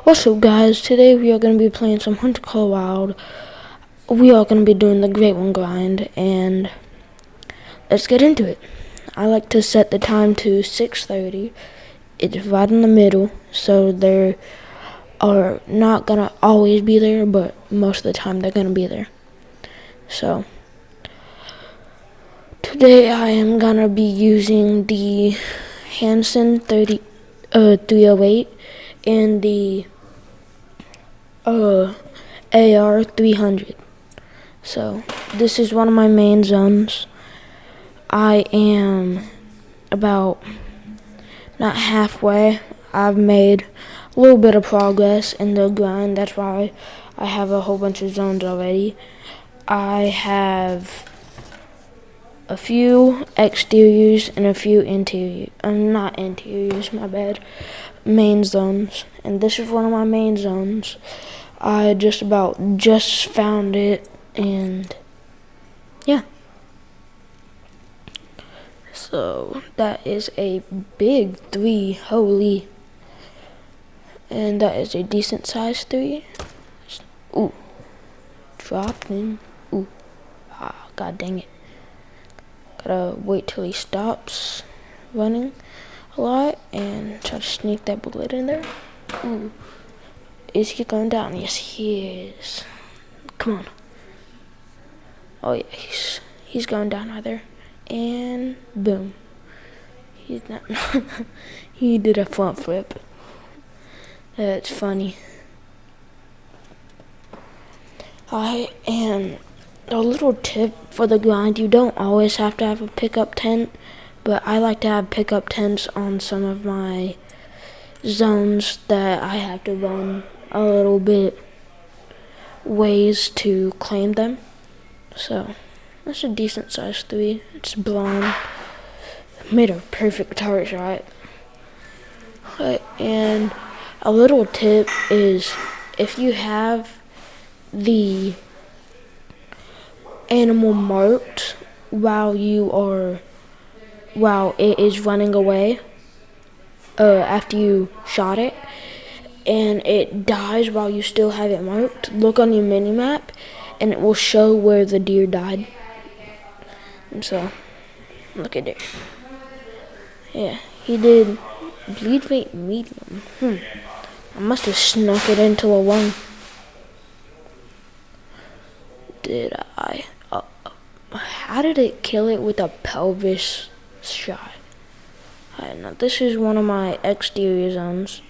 What's up, guys? Today we are going to be playing some Hunter Call Wild. We are going to be doing the Great One grind, and let's get into it. I like to set the time to 6:30. It's right in the middle, so they are not going to always be there, but most of the time they're going to be there. So, today I am going to be using the Hansen 308 and the AR 300. So this is one of my main zones. I am about not halfway. I've made a little bit of progress in the grind. That's why I have a whole bunch of zones already. I have a few exteriors and a few not interiors, my bad, main zones. And this is one of my main zones. I just found it, and yeah. So that is a big 3, holy. And that is a decent size 3. Ooh, dropped him. Ooh, god dang it. Gotta wait till he stops running a lot and try to sneak that bullet in there. Ooh. Is he going down? Yes, he is. Come on. Oh yeah, he's going down right there. And boom. He's not. He did a front flip. That's funny. And a little tip for the grind: you don't always have to have a pickup tent, but I like to have pickup tents on some of my zones that I have to run a little bit ways to claim them. So that's a decent size 3. It's blonde. Made a perfect target shot. And a little tip is, if you have the animal marked while it is running away, after you shot it, and it dies while you still have it marked, look on your mini map and it will show where the deer died. And so, look at it. Yeah, he did bleed rate medium. I must have snuck it into a lung. Did I? How did it kill it with a pelvis shot? Now this is one of my exterior zones.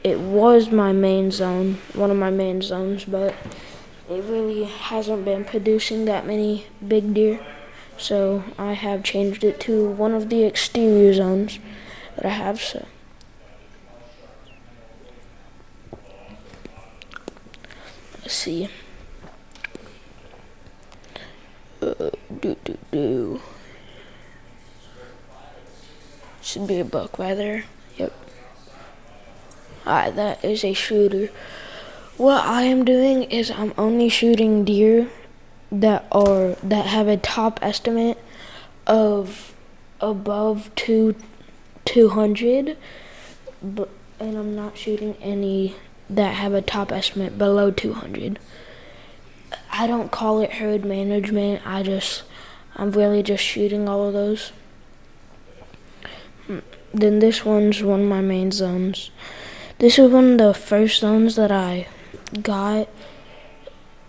It was my main zone, one of my main zones, but it really hasn't been producing that many big deer. So I have changed it to one of the exterior zones that I have. So let's see. Should be a buck right there. Yep. Alright, that is a shooter. What I am doing is I'm only shooting deer that have a top estimate of above 200, and I'm not shooting any that have a top estimate below 200. I don't call it herd management. I'm really just shooting all of those. Then this one's one of my main zones. This is one of the first zones that I got,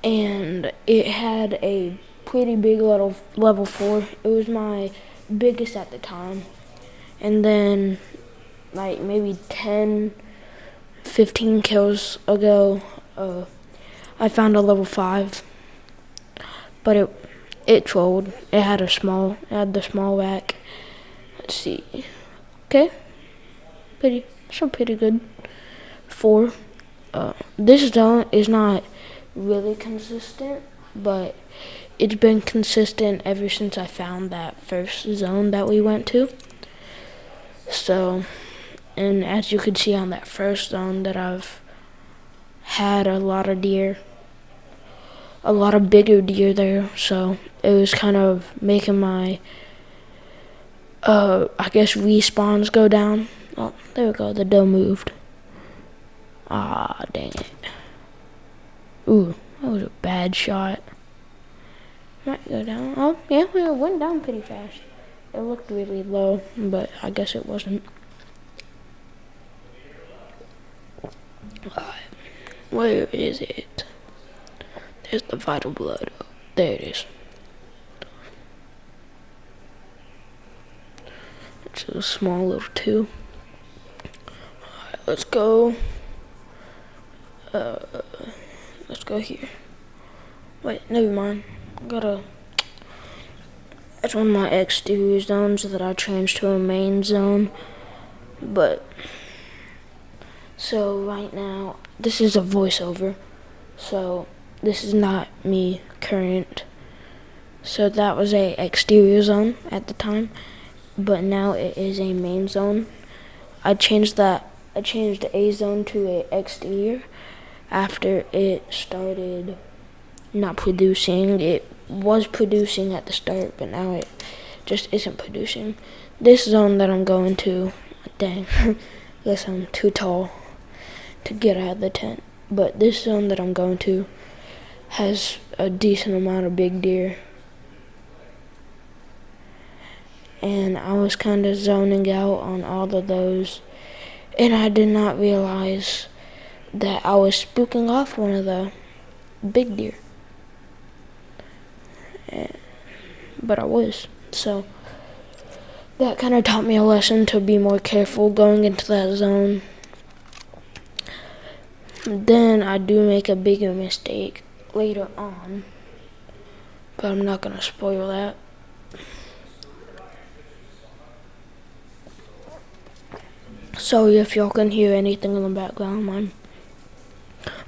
and it had a pretty big level 4. It was my biggest at the time. And then, like maybe 10, 15 kills ago, I found a level 5. But it trolled. It had the small rack. Let's see. Okay. Pretty good. 4. This zone is not really consistent, but it's been consistent ever since I found that first zone that we went to. So, and as you can see on that first zone, that I've had a lot of deer, a lot of bigger deer there. So it was kind of making my I guess respawns go down. Oh, there we go, the doe moved. Ah, dang it. Ooh, that was a bad shot. Might go down. Oh, yeah, it went down pretty fast. It looked really low, but I guess it wasn't. Where is it? There's the vital blood. Oh, there it is. It's a small little 2. Alright, let's go. Let's go here. Wait, never mind. That's one of my exterior zones that I changed to a main zone. But, so right now, this is a voiceover. So, this is not me current. So that was a exterior zone at the time. But now it is a main zone. I changed the A zone to a exterior after it started not producing. It was producing at the start, but now it just isn't producing. This zone that I'm going to, dang, guess I'm too tall to get out of the tent. But this zone that I'm going to has a decent amount of big deer. And I was kind of zoning out on all of those, and I did not realize that I was spooking off one of the big deer. But I was, so that kind of taught me a lesson to be more careful going into that zone. Then I do make a bigger mistake later on, but I'm not gonna spoil that. Sorry if y'all can hear anything in the background. My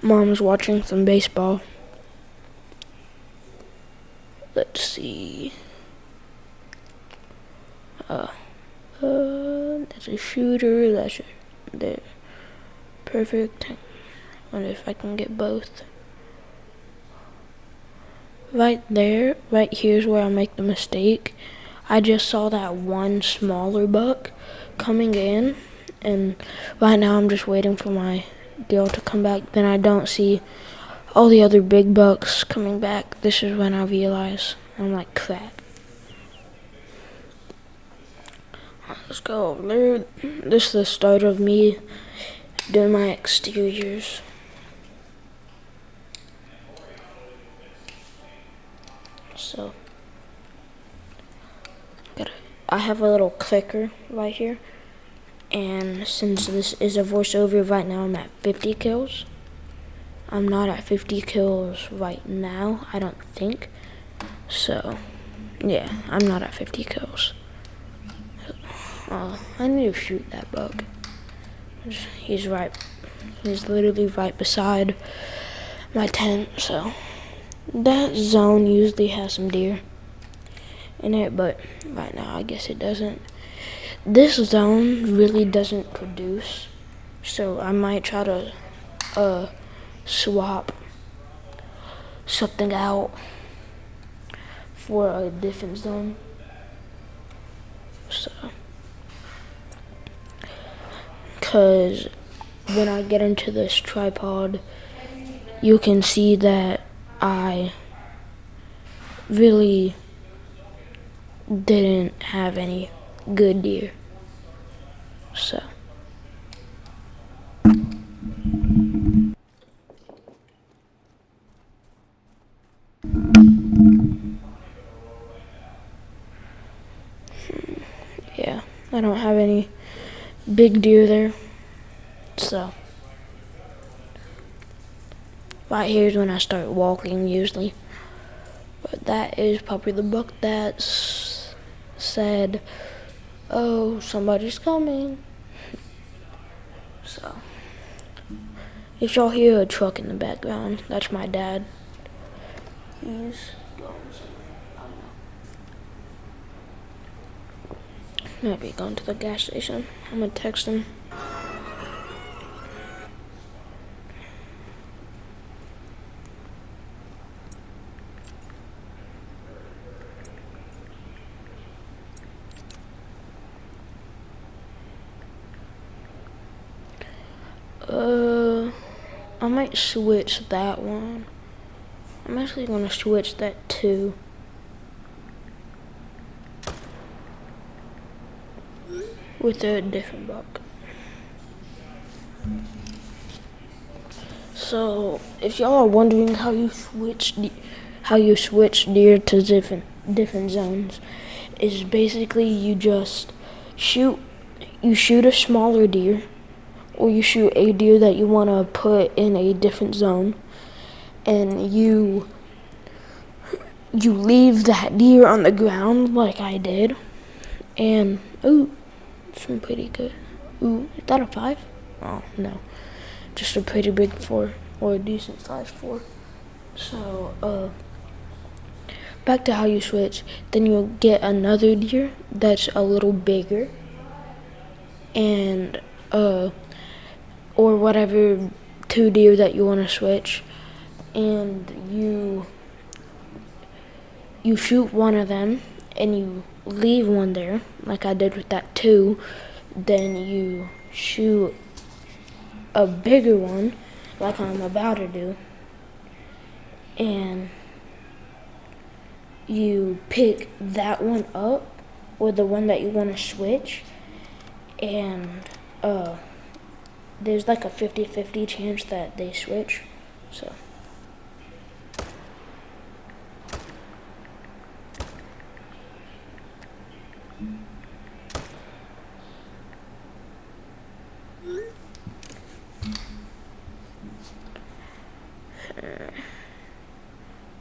mom's watching some baseball. Let's see. That's a shooter. That's there. Perfect. Wonder if I can get both. Right there, right here's where I make the mistake. I just saw that one smaller buck coming in, and right now I'm just waiting for my girl to come back. Then I don't see all the other big bucks coming back. This is when I realize. I'm like, crap. Let's go over there. This is the start of me doing my exteriors. So, I have a little clicker right here. And since this is a voiceover, right now I'm at 50 kills. I'm not at 50 kills right now, I don't think. So, yeah, I'm not at 50 kills. I need to shoot that buck. He's literally right beside my tent, so. That zone usually has some deer in it, but right now I guess it doesn't. This zone really doesn't produce, so I might try to swap something out for a different zone. So, cause when I get into this tripod, you can see that I really didn't have any good deer. So. Yeah, I don't have any big deer there. So. Right here's when I start walking usually. But that is probably the buck that said, oh, somebody's coming. So, if y'all hear a truck in the background, that's my dad. He's going somewhere, I don't know. Might be going to the gas station. I'm gonna text him. I might switch that one. I'm actually gonna switch that too. With a different buck. So if y'all are wondering how you switch deer to different zones, is basically you just shoot a smaller deer, or you shoot a deer that you want to put in a different zone, and you leave that deer on the ground like I did, and ooh, some pretty good. Ooh, is that a 5? Oh no, just a pretty big 4, or a decent size 4. So back to how you switch. Then you'll get another deer that's a little bigger, and or whatever 2 deer that you want to switch, and you shoot one of them and you leave one there like I did with that 2. Then you shoot a bigger one like I'm about to do, and you pick that one up, or the one that you want to switch, and there's like a 50-50 chance that they switch. So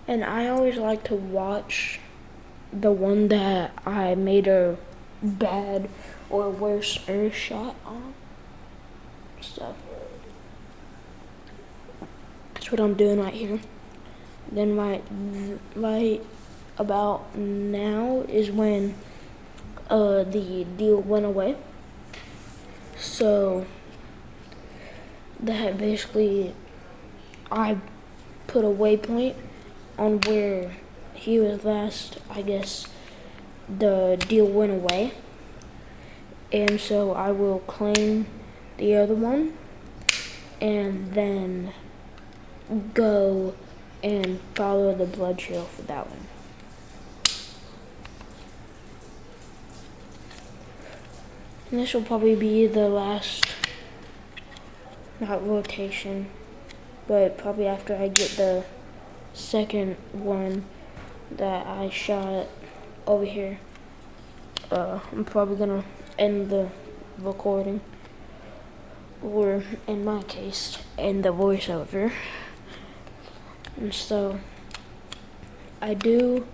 and I always like to watch the one that I made a bad or worse shot on. So that's what I'm doing right here. Then right about now is when the deal went away. So that basically, I put a waypoint on where he was last. I guess the deal went away, and so I will claim the other one and then go and follow the blood trail for that one. And this will probably be the last, not rotation, but probably after I get the second one that I shot over here. I'm probably gonna end the recording, or in my case, end the voiceover. And so I do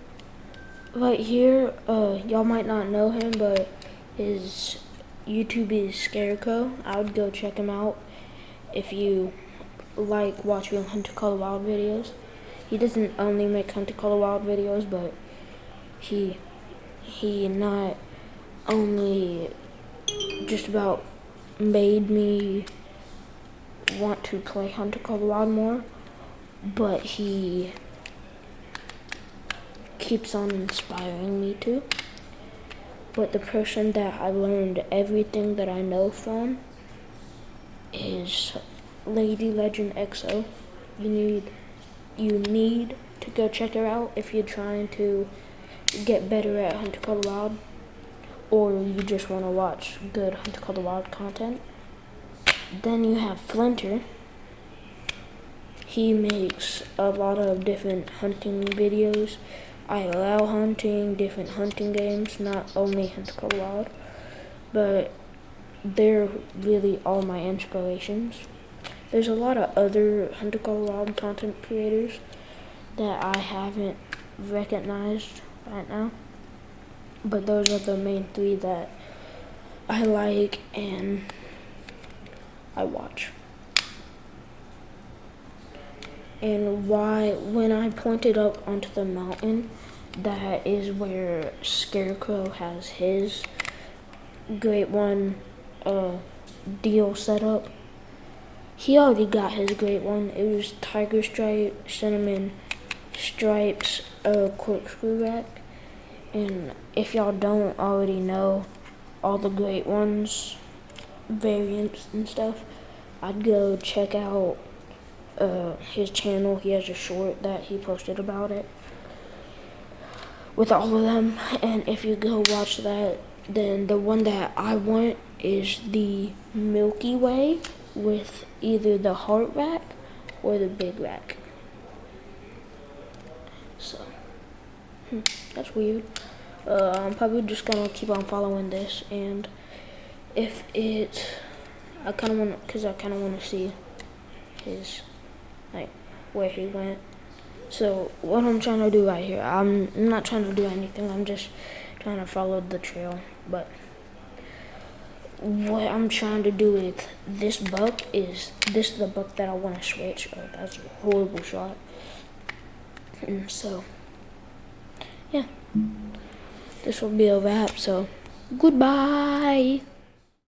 right here, y'all might not know him, but his YouTube is Scarecrow. I would go check him out if you like watching Hunter Call the Wild videos. He doesn't only make Hunter Call the Wild videos, but he not only just about made me want to play Hunter Call the Wild more, but he keeps on inspiring me to. But the person that I learned everything that I know from is Lady Legend XO. You need to go check her out if you're trying to get better at Hunter Call the Wild, or you just want to watch good Hunter Call the Wild content. Then you have Flinter. He makes a lot of different hunting videos. I allow hunting, different hunting games, not only Hunter Call the Wild, but they're really all my inspirations. There's a lot of other Hunter Call the Wild content creators that I haven't recognized right now, but those are the main 3 that I like and I watch. And when I pointed up onto the mountain, that is where Scarecrow has his Great One deal set up. He already got his Great One. It was Tiger Stripe, Cinnamon Stripes, Corkscrew Rack. And if y'all don't already know all the Great Ones variants and stuff, I'd go check out his channel. He has a short that he posted about it with all of them. And if you go watch that, then the one that I want is the Milky Way with either the heart rack or the big rack. So, that's weird. I'm probably just gonna keep on following this, and if it, I kind of want, cause I kind of want to see his, like, where he went. So what I'm trying to do right here, I'm not trying to do anything. I'm just trying to follow the trail. But what I'm trying to do with this buck is, this is the buck that I want to switch. Oh, that's a horrible shot. And so, yeah, this will be a wrap. So, goodbye.